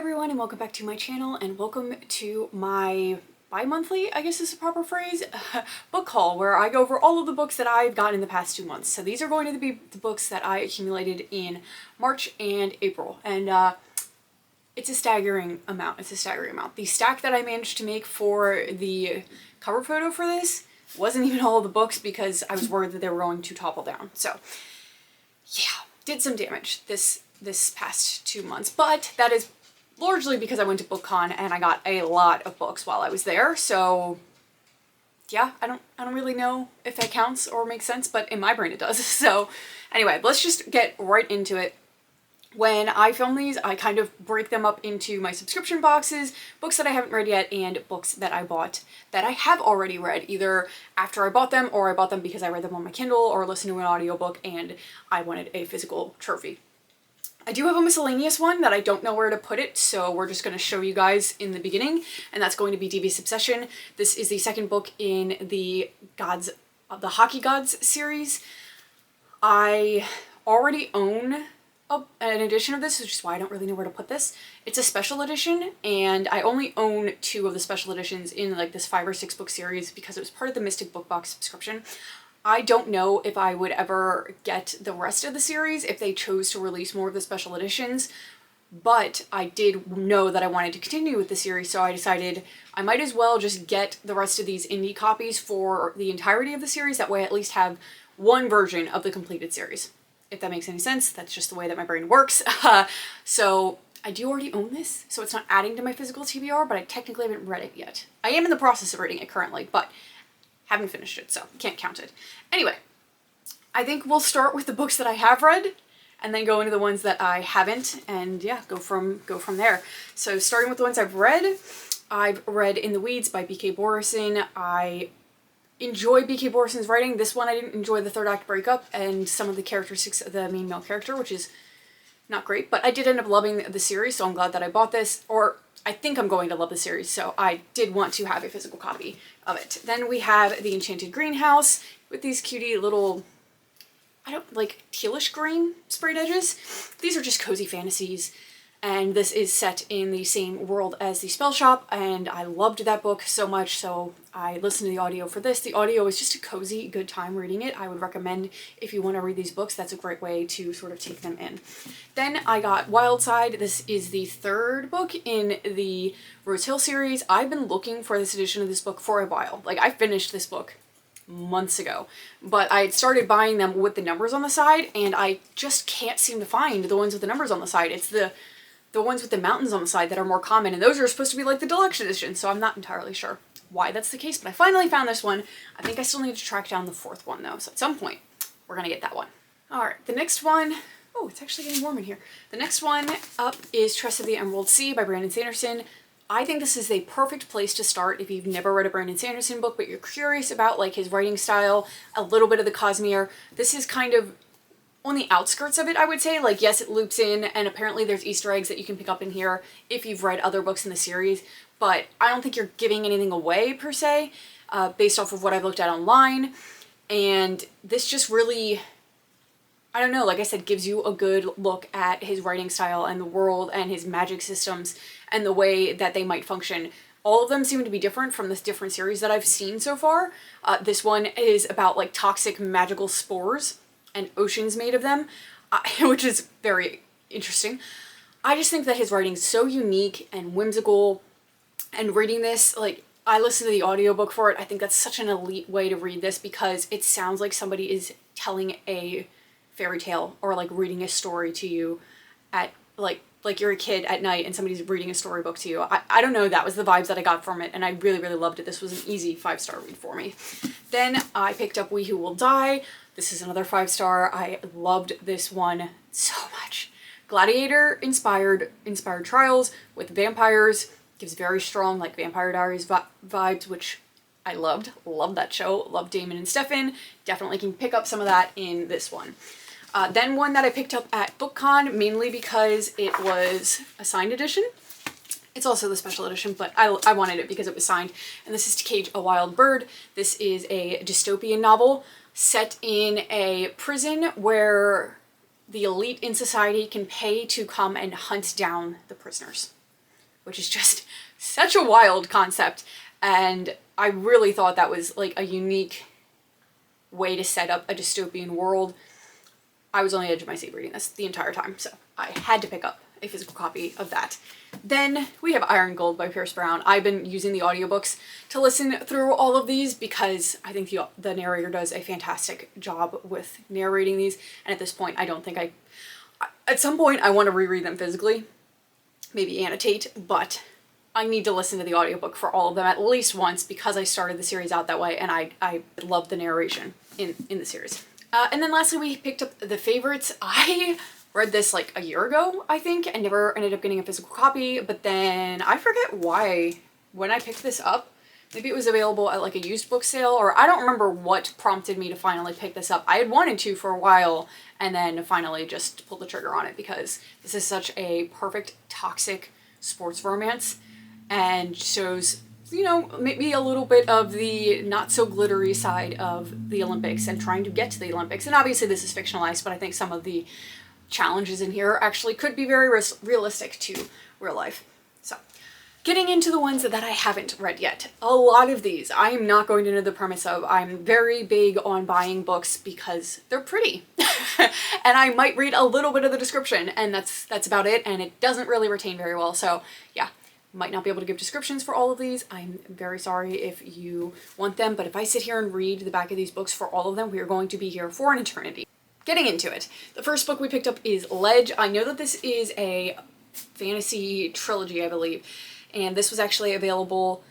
everyone, and welcome back to my channel, and welcome to my bi-monthly, I guess is the proper phrase, book haul, where I go over all of the books that I've gotten in the past 2 months. So these are going to be the books that I accumulated in March and April, and it's a staggering amount. The stack that I managed to make for the cover photo for this wasn't even all of the books because I was worried that they were going to topple down. So yeah, did some damage this past 2 months, but that is largely because I went to BookCon and I got a lot of books while I was there. So yeah, I don't really know if that counts or makes sense, but in my brain it does. So anyway, let's just get right into it. When I film these, I kind of break them up into my subscription boxes, books that I haven't read yet, and books that I bought that I have already read, either after I bought them or I bought them because I read them on my Kindle or listened to an audiobook and I wanted a physical trophy. I do have a miscellaneous one that I don't know where to put it, so we're just going to show you guys in the beginning, and that's going to be Devious Obsession. This is the second book in the Hockey Gods series. I already own an edition of this, which is why I don't really know where to put this. It's a special edition, and I only own 2 of the special editions in like this 5 or 6 book series because it was part of the Mystic Book Box subscription. I don't know if I would ever get the rest of the series if they chose to release more of the special editions, but I did know that I wanted to continue with the series, so I decided I might as well just get the rest of these indie copies for the entirety of the series. That way I at least have one version of the completed series. If that makes any sense, that's just the way that my brain works. So I do already own this, so it's not adding to my physical TBR, but I technically haven't read it yet. I am in the process of reading it currently, but haven't finished it, so can't count it. Anyway, I think we'll start with the books that I have read and then go into the ones that I haven't, and yeah, go from there. So starting with the ones I've read In the Weeds by B.K. Borison. I enjoy B.K. Borison's writing. This one I didn't enjoy the third act breakup and some of the characteristics of the main male character, which is not great, but I did end up loving the series, so I'm glad that I bought this, or I think I'm going to love the series, so I did want to have a physical copy of it. Then we have The Enchanted Greenhouse with these cutie little, tealish green sprayed edges. These are just cozy fantasies, and this is set in the same world as The Spell Shop, and I loved that book so much, so I listened to the audio for this. The audio is just a cozy, good time reading it. I would recommend if you want to read these books, that's a great way to sort of take them in. Then I got Wildside. This is the 3rd book in the Rose Hill series. I've been looking for this edition of this book for a while. Like, I finished this book months ago, but I had started buying them with the numbers on the side, and I just can't seem to find the ones with the numbers on the side. It's the ones with the mountains on the side that are more common, and those are supposed to be like the deluxe edition, so I'm not entirely sure why that's the case, but I finally found this one. I think I still need to track down the 4th one though, so at some point we're gonna get that one. Alright, the next one, oh, it's actually getting warm in here. The next one up is Tress of the Emerald Sea by Brandon Sanderson. I think this is a perfect place to start if you've never read a Brandon Sanderson book, but you're curious about like his writing style, a little bit of the Cosmere. This is kind of on the outskirts of it, I would say. Like, yes, it loops in, and apparently there's Easter eggs that you can pick up in here if you've read other books in the series, but I don't think you're giving anything away, per se, based off of what I've looked at online. And this just really, I don't know, like I said, gives you a good look at his writing style and the world and his magic systems and the way that they might function. All of them seem to be different from the different series that I've seen so far. This one is about, like, toxic magical spores and oceans made of them, which is very interesting. I just think that his writing's so unique and whimsical, and reading this, like, I listened to the audiobook for it. I think that's such an elite way to read this because it sounds like somebody is telling a fairy tale or like reading a story to you at like you're a kid at night and somebody's reading a storybook to you. I don't know, that was the vibes that I got from it, and I really, really loved it. This was an easy 5-star read for me. Then I picked up We Who Will Die. This is another 5-star. I loved this one so much. Gladiator inspired trials with vampires. Gives very strong, like, Vampire Diaries vibes, which I loved. Loved that show. Loved Damon and Stefan. Definitely can pick up some of that in this one. Then one that I picked up at BookCon, mainly because it was a signed edition. It's also the special edition, but I wanted it because it was signed. And this is To Cage a Wild Bird. This is a dystopian novel set in a prison where the elite in society can pay to come and hunt down the prisoners. which is just such a wild concept. And I really thought that was like a unique way to set up a dystopian world. I was on the edge of my seat reading this the entire time, so I had to pick up a physical copy of that. Then we have Iron Gold by Pierce Brown. I've been using the audiobooks to listen through all of these because I think the narrator does a fantastic job with narrating these, and at this point I don't think at some point I want to reread them physically, maybe annotate, but I need to listen to the audiobook for all of them at least once because I started the series out that way and I love the narration in the series. And then lastly we picked up The Favorites. I read this like a year ago, I think, and never ended up getting a physical copy, but then I forget why when I picked this up, maybe it was available at like a used book sale, or I don't remember what prompted me to finally pick this up. I had wanted to for a while and then finally just pulled the trigger on it because this is such a perfect toxic sports romance and shows, you know, maybe a little bit of the not so glittery side of the Olympics and trying to get to the Olympics. And obviously this is fictionalized, but I think some of the challenges in here actually could be very realistic to real life. So getting into the ones that I haven't read yet. A lot of these I am not going to know the premise of. I'm very big on buying books because they're pretty and I might read a little bit of the description and that's about it, and it doesn't really retain very well. So yeah, might not be able to give descriptions for all of these. I'm very sorry if you want them, but if I sit here and read the back of these books for all of them, we are going to be here for an eternity. Getting into it, the first book we picked up is Ledge. I know that this is a fantasy trilogy, I believe, and this was actually available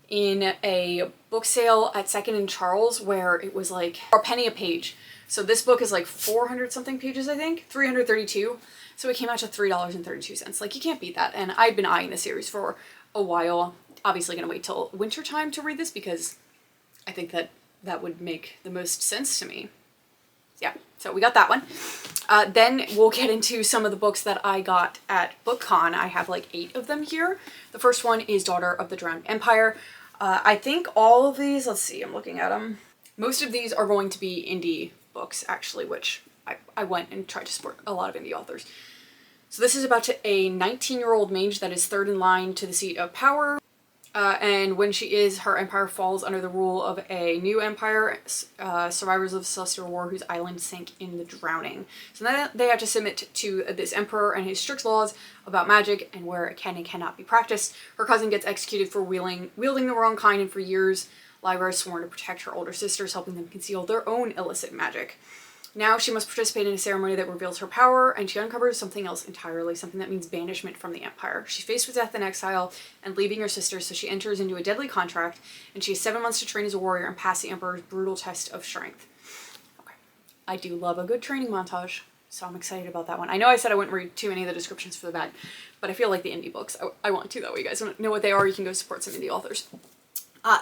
in a book sale at Second and Charles where it was like a penny a page. So this book is like 400 something pages, I think, 332. So it came out to $3.32. Like, you can't beat that. And I've been eyeing the series for a while. Obviously gonna wait till winter time to read this because I think that would make the most sense to me. Yeah, so we got that one. Then we'll get into some of the books that I got at BookCon. I have like 8 of them here. The first one is Daughter of the Drowned Empire. I think all of these, let's see, I'm looking at them. Most of these are going to be indie books, actually, which I went and tried to support a lot of indie authors. So this is about a 19-year-old mage that is third in line to the seat of power. And when she is, her empire falls under the rule of a new empire, survivors of the Celestial War, whose island sank in the drowning. So then they have to submit to this emperor and his strict laws about magic and where it can and cannot be practiced. Her cousin gets executed for wielding the wrong kind, and for years, Lyra is sworn to protect her older sisters, helping them conceal their own illicit magic. Now she must participate in a ceremony that reveals her power, and she uncovers something else entirely, something that means banishment from the Empire. She's faced with death and exile and leaving her sisters, so she enters into a deadly contract, and she has 7 months to train as a warrior and pass the Emperor's brutal test of strength. Okay. I do love a good training montage, so I'm excited about that one. I know I said I wouldn't read too many of the descriptions for the back, but I feel like the indie books, I want to, that way you guys know what they are. You can go support some indie authors.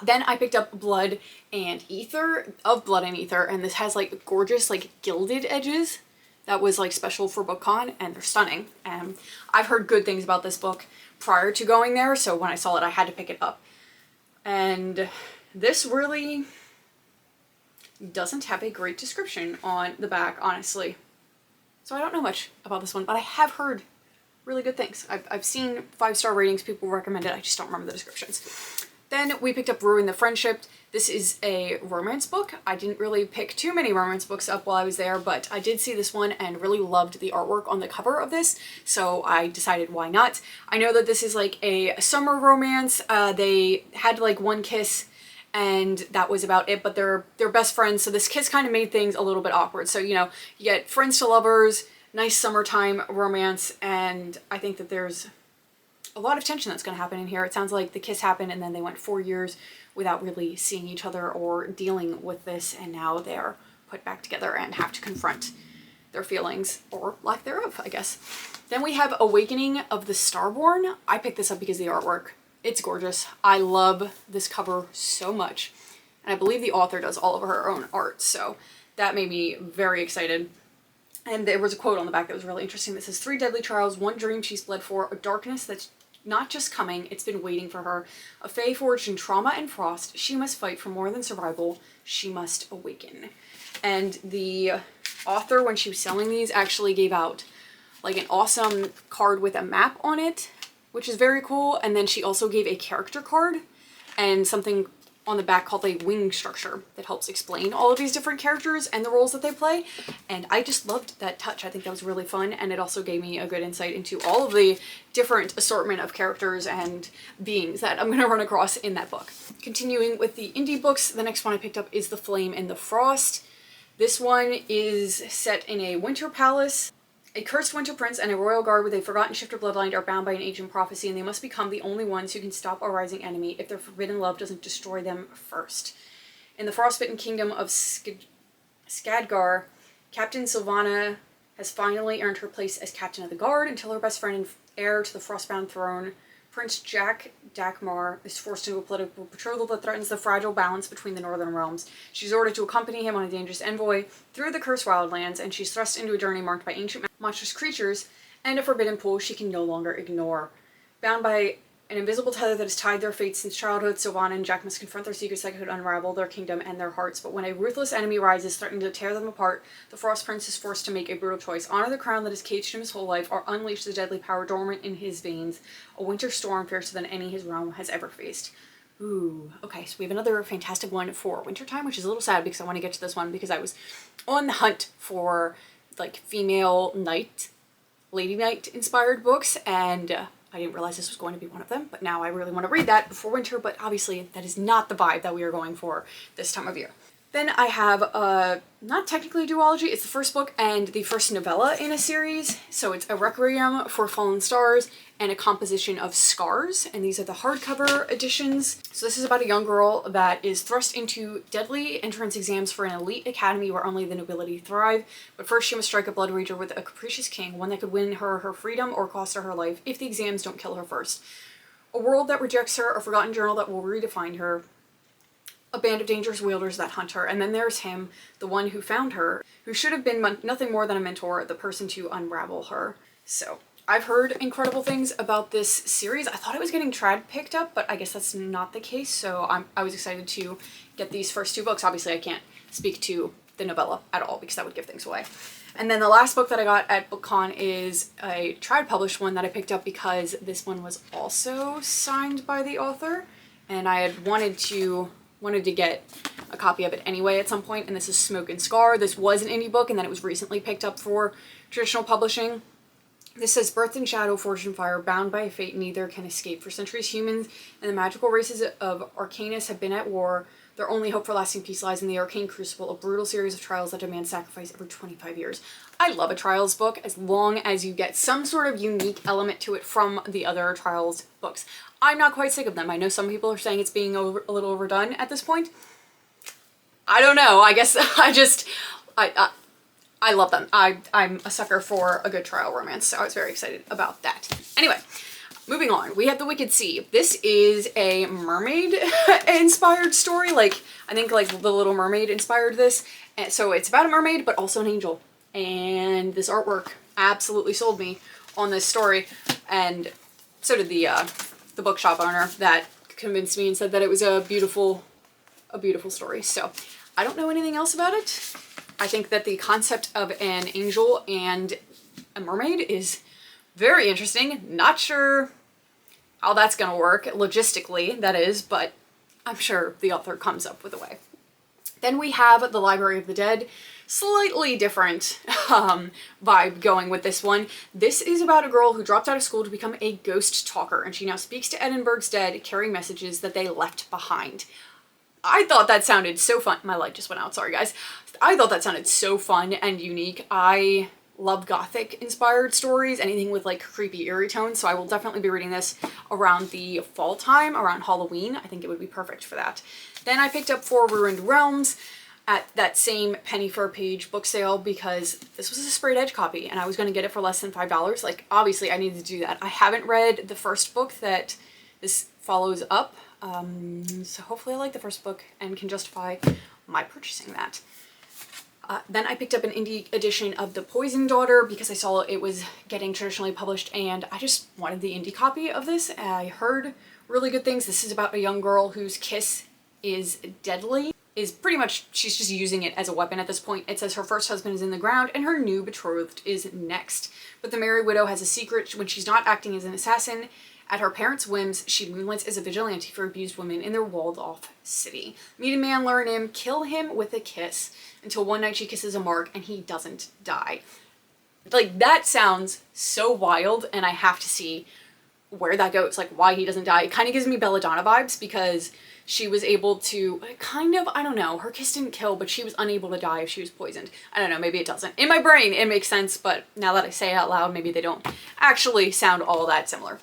Then I picked up Blood and Ether, of Blood and Ether, and this has like gorgeous like gilded edges that was like special for BookCon, and they're stunning. And I've heard good things about this book prior to going there, so when I saw it I had to pick it up. And this really doesn't have a great description on the back, honestly. So I don't know much about this one, but I have heard really good things. I've seen 5-star ratings, people recommend it, I just don't remember the descriptions. Then we picked up Ruin the Friendship. This is a romance book. I didn't really pick too many romance books up while I was there, but I did see this one and really loved the artwork on the cover of this, so I decided why not. I know that this is like a summer romance. They had like one kiss and that was about it, but they're best friends, so this kiss kind of made things a little bit awkward. So, you know, you get friends to lovers, nice summertime romance, and I think that there's a lot of tension that's going to happen in here. It sounds like the kiss happened and then they went 4 years without really seeing each other or dealing with this, and now they're put back together and have to confront their feelings, or lack thereof, I guess. Then we have Awakening of the Starborn. I picked this up because of the artwork. It's gorgeous. I love this cover so much, and I believe the author does all of her own art, so that made me very excited. And there was a quote on the back that was really interesting that says, 3 deadly trials, 1 dream she's bled for, a darkness that's not just coming, it's been waiting for her. A fae forged in trauma and frost, she must fight for more than survival, she must awaken. And the author, when she was selling these, actually gave out like an awesome card with a map on it. which is very cool. And then she also gave a character card and something on the back called a wing structure that helps explain all of these different characters and the roles that they play. And I just loved that touch. I think that was really fun, and it also gave me a good insight into all of the different assortment of characters and beings that I'm going to run across in that book. Continuing with the indie books, the next one I picked up is The Flame and the Frost. This one is set in a winter palace. A cursed winter prince and a royal guard with a forgotten shifter bloodline are bound by an ancient prophecy, and they must become the only ones who can stop a rising enemy if their forbidden love doesn't destroy them first. In the frostbitten kingdom of Skadgar, Captain Sylvana has finally earned her place as captain of the guard until her best friend and heir to the frostbound throne, Prince Jack Dakmar, is forced into a political betrothal that threatens the fragile balance between the northern realms. She's ordered to accompany him on a dangerous envoy through the cursed wildlands, and she's thrust into a journey marked by ancient monstrous creatures and a forbidden pull she can no longer ignore. Bound by an invisible tether that has tied their fates since childhood, Sylvana and Jack must confront their secrets that could unravel their kingdom and their hearts. But when a ruthless enemy rises, threatening to tear them apart, the Frost Prince is forced to make a brutal choice. Honor the crown that has caged him his whole life, or unleash the deadly power dormant in his veins. A winter storm fiercer than any his realm has ever faced. Ooh, okay, so we have another fantastic one for wintertime, which is a little sad because I want to get to this one because I was on the hunt for like female knight, lady knight inspired books, and I didn't realize this was going to be one of them, but now I really want to read that before winter, but obviously that is not the vibe that we are going for this time of year. Then I have not technically a duology, it's the first book and the first novella in a series. So it's A Requiem for Fallen Stars and A Composition of Scars, and these are the hardcover editions. So this is about a young girl that is thrust into deadly entrance exams for an elite academy where only the nobility thrive. But first she must strike a blood wager with a capricious king, one that could win her her freedom or cost her her life if the exams don't kill her first. A world that rejects her, a forgotten journal that will redefine her, a band of dangerous wielders that hunt her, and then there's him, the one who found her, who should have been nothing more than a mentor, the person to unravel her. So, I've heard incredible things about this series. I thought it was getting trad picked up, but I guess that's not the case, so I was excited to get these first two books. Obviously, I can't speak to the novella at all because that would give things away. And then the last book that I got at BookCon is a trad published one that I picked up because this one was also signed by the author, and I had wanted to get a copy of it anyway at some point, and this is Smoke and Scar. This was an indie book, and then it was recently picked up for traditional publishing. This says, birth in shadow, forged in fire, bound by a fate neither can escape. For centuries, humans and the magical races of Arcanus have been at war. Their only hope for lasting peace lies in the arcane crucible, a brutal series of trials that demand sacrifice every 25 years. I love a trials book as long as you get some sort of unique element to it from the other trials books. I'm not quite sick of them. I know some people are saying it's being a little overdone at this point. I don't know. I guess I love them. I'm a sucker for a good trial romance, so I was very excited about that. Anyway, moving on. We have The Wicked Sea. This is a mermaid inspired story. Like, I think like The Little Mermaid inspired this. And so it's about a mermaid, but also an angel. And this artwork absolutely sold me on this story. And so did the bookshop owner that convinced me and said that it was a beautiful story. So I don't know anything else about it. I think that the concept of an angel and a mermaid is very interesting. Not sure how that's gonna work logistically, that is, but I'm sure the author comes up with a way. Then we have The Library of the Dead. Slightly different vibe going with this one. This is about a girl who dropped out of school to become a ghost talker, and she now speaks to Edinburgh's dead, carrying messages that they left behind. I thought that sounded so fun. My light just went out, sorry guys. I thought that sounded so fun and unique. I love gothic inspired stories, anything with like creepy eerie tones, so I will definitely be reading this around the fall time, around Halloween. I think it would be perfect for that. Then I picked up For Ruined Realms at that same penny for a page book sale because this was a sprayed edge copy and I was going to get it for less than $5. Like, obviously I needed to do that. I haven't read the first book that this follows up, so hopefully I like the first book and can justify my purchasing that. Then I picked up an indie edition of The Poison Daughter because I saw it was getting traditionally published and I just wanted the indie copy of this. I heard really good things. This is about a young girl whose kiss is deadly. Is pretty much, she's just using it as a weapon at this point. It says her first husband is in the ground and her new betrothed is next. But the merry widow has a secret when she's not acting as an assassin. At her parents' whims, she moonlights as a vigilante for abused women in their walled-off city. Meet a man, lure him, kill him with a kiss, until one night she kisses a mark and he doesn't die. Like, that sounds so wild, and I have to see where that goes, like why he doesn't die. It kind of gives me Belladonna vibes, because she was able to kind of, I don't know, her kiss didn't kill, but she was unable to die if she was poisoned. I don't know, maybe it doesn't. In my brain, it makes sense, but now that I say it out loud, maybe they don't actually sound all that similar.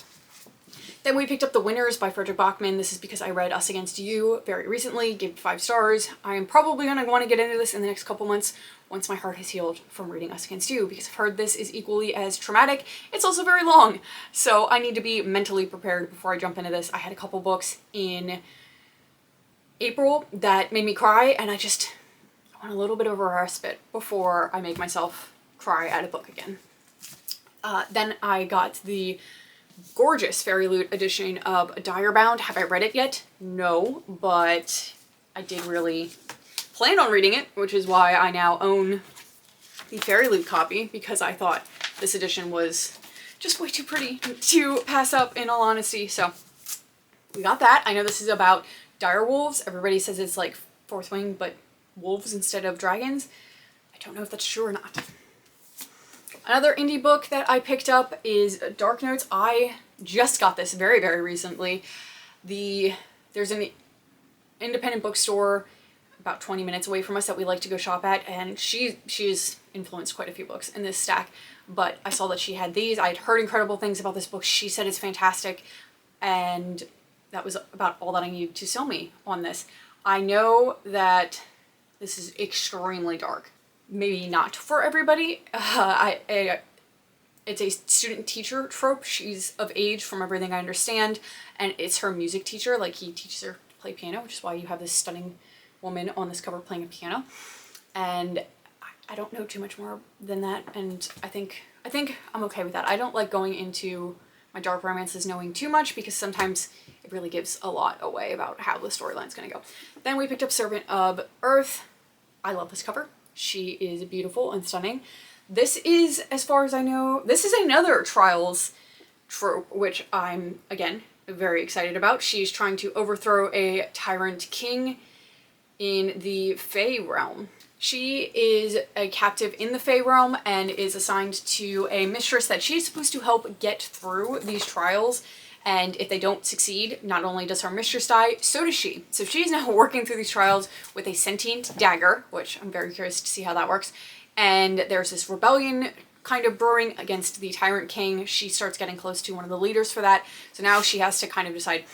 Then we picked up The Winners by Fredrik Backman. This is because I read Us Against You very recently, gave it 5 stars. I am probably going to want to get into this in the next couple months once my heart has healed from reading Us Against You, because I've heard this is equally as traumatic. It's also very long, so I need to be mentally prepared before I jump into this. I had a couple books in April that made me cry, and I want a little bit of a respite before I make myself cry at a book again. Then I got the gorgeous Fairy Loot edition of Direbound. Have I read it yet? No, but I did really plan on reading it, which is why I now own the Fairy Loot copy, because I thought this edition was just way too pretty to pass up, in all honesty. So we got that. I know this is about dire wolves. Everybody says it's like Fourth Wing, but wolves instead of dragons. I don't know if that's true or not. Another indie book that I picked up is Dark Notes. I just got this very, very recently. There's an independent bookstore about 20 minutes away from us that we like to go shop at, and she's influenced quite a few books in this stack, but I saw that she had these. I had heard incredible things about this book. She said it's fantastic, and that was about all that I needed to sell me on this. I know that this is extremely dark. Maybe not for everybody. It's a student-teacher trope. She's of age from everything I understand, and it's her music teacher. Like, he teaches her to play piano, which is why you have this stunning woman on this cover playing a piano. And I don't know too much more than that, and I think I'm okay with that. I don't like going into my dark romances knowing too much, because sometimes it really gives a lot away about how the storyline's gonna go. Then we picked up Servant of Earth. I love this cover. She is beautiful and stunning. This is, as far as I know, this is another Trials trope, which I'm, again, very excited about. She's trying to overthrow a tyrant king in the Fey realm. She is a captive in the Fey realm and is assigned to a mistress that she's supposed to help get through these trials. And if they don't succeed, not only does her mistress die, so does she. So she's now working through these trials with a sentient dagger, which I'm very curious to see how that works. And there's this rebellion kind of brewing against the Tyrant King. She starts getting close to one of the leaders for that. So now she has to kind of decide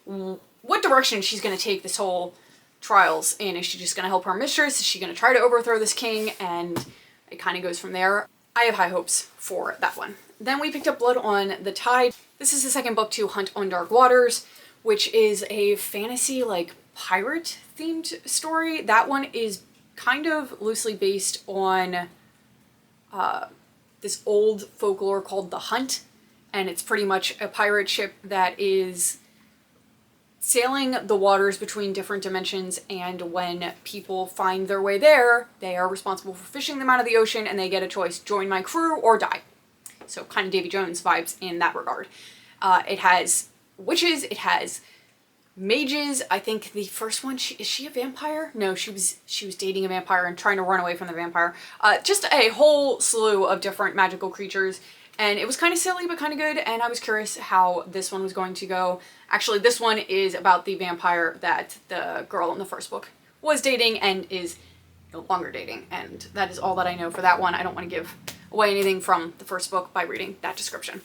what direction she's going to take this whole trials in. Is she just going to help her mistress? Is she going to try to overthrow this king? And it kind of goes from there. I have high hopes for that one. Then we picked up Blood on the Tide. This is the second book to Hunt on Dark Waters, which is a fantasy, like, pirate-themed story. That one is kind of loosely based on this old folklore called The Hunt, and it's pretty much a pirate ship that is sailing the waters between different dimensions, and when people find their way there, they are responsible for fishing them out of the ocean, and they get a choice: join my crew or die. So kind of Davy Jones vibes in that regard. It has witches, it has mages. I think the first one, is she a vampire? No, she was dating a vampire and trying to run away from the vampire. Just a whole slew of different magical creatures, and it was kind of silly but kind of good, and I was curious how this one was going to go. Actually, this one is about the vampire that the girl in the first book was dating and is no longer dating, and that is all that I know for that one. I don't want to give away anything from the first book by reading that description.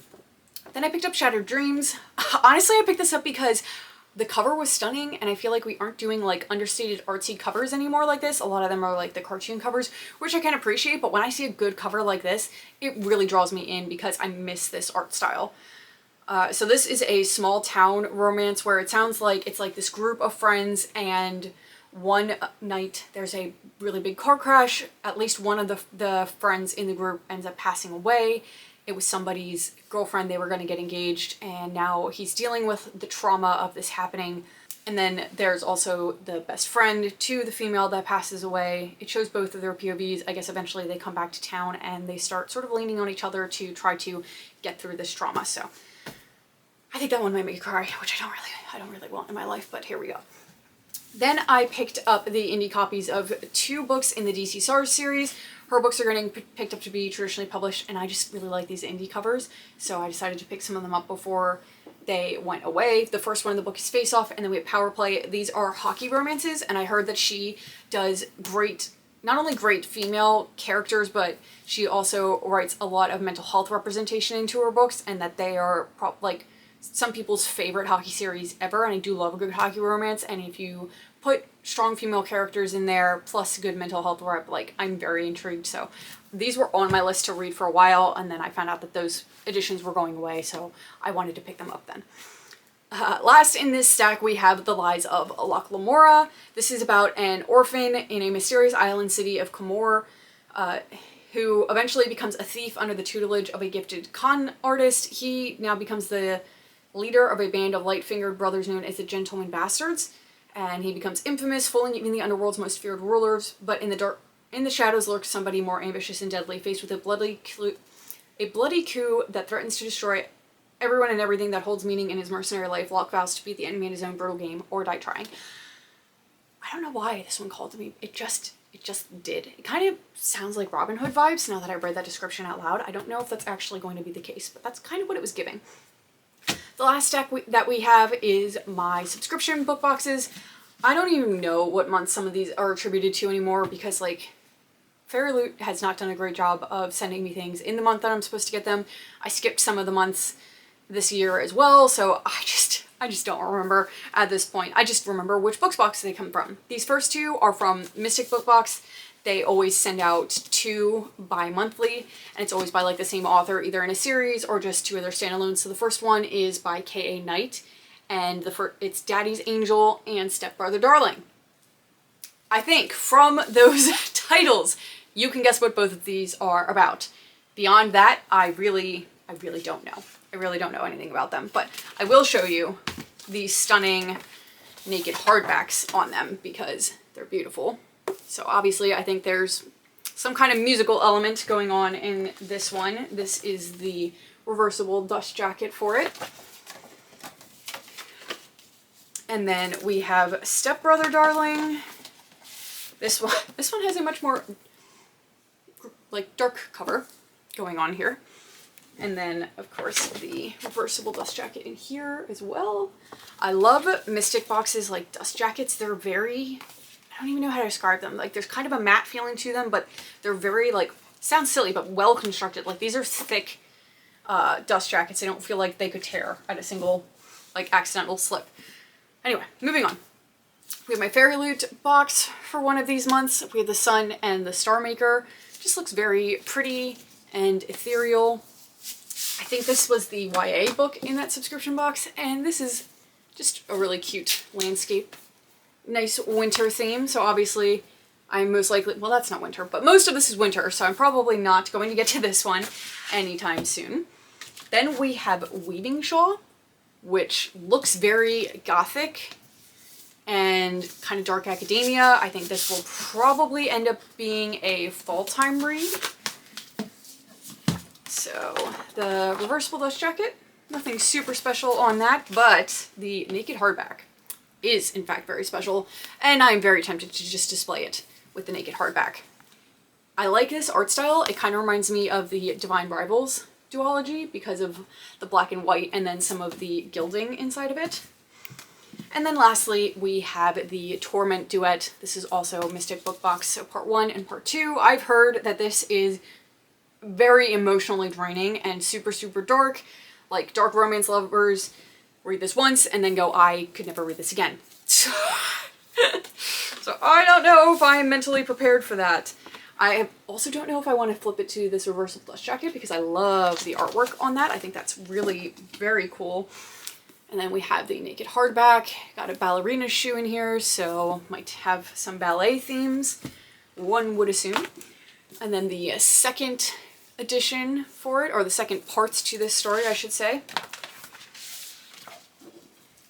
Then I picked up Shattered Dreams. Honestly, I picked this up because the cover was stunning, and I feel like we aren't doing like understated artsy covers anymore like this. A lot of them are like the cartoon covers, which I can appreciate, but when I see a good cover like this, it really draws me in because I miss this art style. So this is a small town romance where it sounds like it's like this group of friends, and one night there's a really big car crash. At least one of the friends in the group ends up passing away. It was somebody's girlfriend. They were going to get engaged, and now he's dealing with the trauma of this happening. And then there's also the best friend to the female that passes away. It shows both of their POVs. I guess eventually they come back to town and they start sort of leaning on each other to try to get through this trauma. So I think that one might make me cry, which I don't really want in my life, but here we go. Then I picked up the indie copies of 2 books in the DC SARS series. Her books are getting picked up to be traditionally published, and I just really like these indie covers, so I decided to pick some of them up before they went away. The first one in the book is Face Off, and then we have Power Play. These are hockey romances, and I heard that she does great, not only great female characters, but she also writes a lot of mental health representation into her books, and that they are like some people's favorite hockey series ever, and I do love a good hockey romance, and if you put strong female characters in there, plus good mental health rep, like, I'm very intrigued. So these were on my list to read for a while, and then I found out that those editions were going away, so I wanted to pick them up then. Last in this stack, we have The Lies of Locke Lamora. This is about an orphan in a mysterious island city of Comore, who eventually becomes a thief under the tutelage of a gifted con artist. He now becomes the leader of a band of light-fingered brothers known as the Gentleman Bastards, and he becomes infamous, fooling even the underworld's most feared rulers. But in the shadows lurks somebody more ambitious and deadly, faced with a bloody coup that threatens to destroy everyone and everything that holds meaning in his mercenary life. Locke vows to beat the enemy in his own brutal game or die trying. I don't know why this one called to me. It just did. It kind of sounds like Robin Hood vibes now that I read that description out loud. I don't know if that's actually going to be the case, but that's kind of what it was giving. The last stack that we have is my subscription book boxes. I don't even know what month some of these are attributed to anymore, because like Fairy Loot has not done a great job of sending me things in the month that I'm supposed to get them. I skipped some of the months this year as well, so I just don't remember at this point. I just remember which books box they come from. These first 2 are from Mystic Book Box. They always send out 2 bi-monthly, and it's always by like the same author, either in a series or just 2 other standalones. So the first one is by K.A. Knight, and it's Daddy's Angel and Stepbrother Darling. I think from those titles, you can guess what both of these are about. Beyond that, I really don't know. I really don't know anything about them, but I will show you these stunning naked hardbacks on them because they're beautiful. So obviously I think there's some kind of musical element going on in this one. This is the reversible dust jacket for it. And then we have Stepbrother Darling. This one has a much more like dark cover going on here. And then, of course, the reversible dust jacket in here as well. I love Mystic Boxes, like dust jackets. They're very, I don't even know how to describe them. Like, there's kind of a matte feeling to them, but they're very, like, sounds silly, but well constructed. Like, these are thick dust jackets. They don't feel like they could tear at a single, like, accidental slip. Anyway, moving on. We have my Fairy Loot box for one of these months. We have the Sun and the Star Maker. Just looks very pretty and ethereal. I think this was the YA book in that subscription box, and this is just a really cute landscape. Nice winter theme, so obviously I'm most likely, well, that's not winter, but most of this is winter, so I'm probably not going to get to this one anytime soon. Then we have Weaving Shaw, which looks very gothic and kind of dark academia. I think this will probably end up being a fall time read. So the reversible dust jacket, nothing super special on that, but the naked hardback is in fact very special, and I'm very tempted to just display it with the naked hardback. I like this art style. It kind of reminds me of the Divine Rivals duology because of the black and white and then some of the gilding inside of it. And then lastly, we have the Torment Duet. This is also Mystic Book Box, so part 1 and part 2. I've heard that this is very emotionally draining and super, super dark. Like, dark romance lovers read this once and then go, I could never read this again. So I don't know if I'm mentally prepared for that. I also don't know if I want to flip it to this reversible dust jacket because I love the artwork on that. I think that's really very cool. And then we have the naked hardback. Got a ballerina shoe in here, so might have some ballet themes, one would assume. And then the second edition for it, or the second parts to this story, I should say.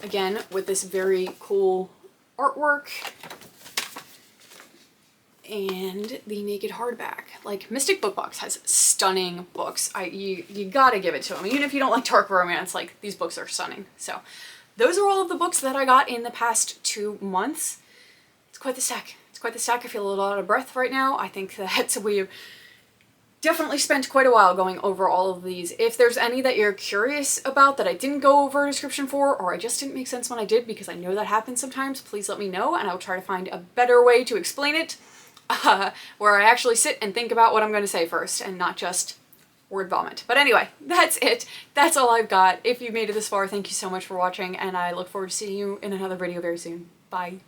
Again, with this very cool artwork. and the Naked hardback. Like, Mystic Book Box has stunning books. You gotta give it to them. Even if you don't like dark romance, like, these books are stunning. So those are all of the books that I got in the past 2 months. It's quite the stack. It's quite the stack. I feel a little out of breath right now. I think that we've definitely spent quite a while going over all of these. If there's any that you're curious about that I didn't go over a description for, or I just didn't make sense when I did, because I know that happens sometimes, please let me know and I'll try to find a better way to explain it, where I actually sit and think about what I'm going to say first and not just word vomit. But anyway, that's it. That's all I've got. If you made it this far, thank you so much for watching, and I look forward to seeing you in another video very soon. Bye.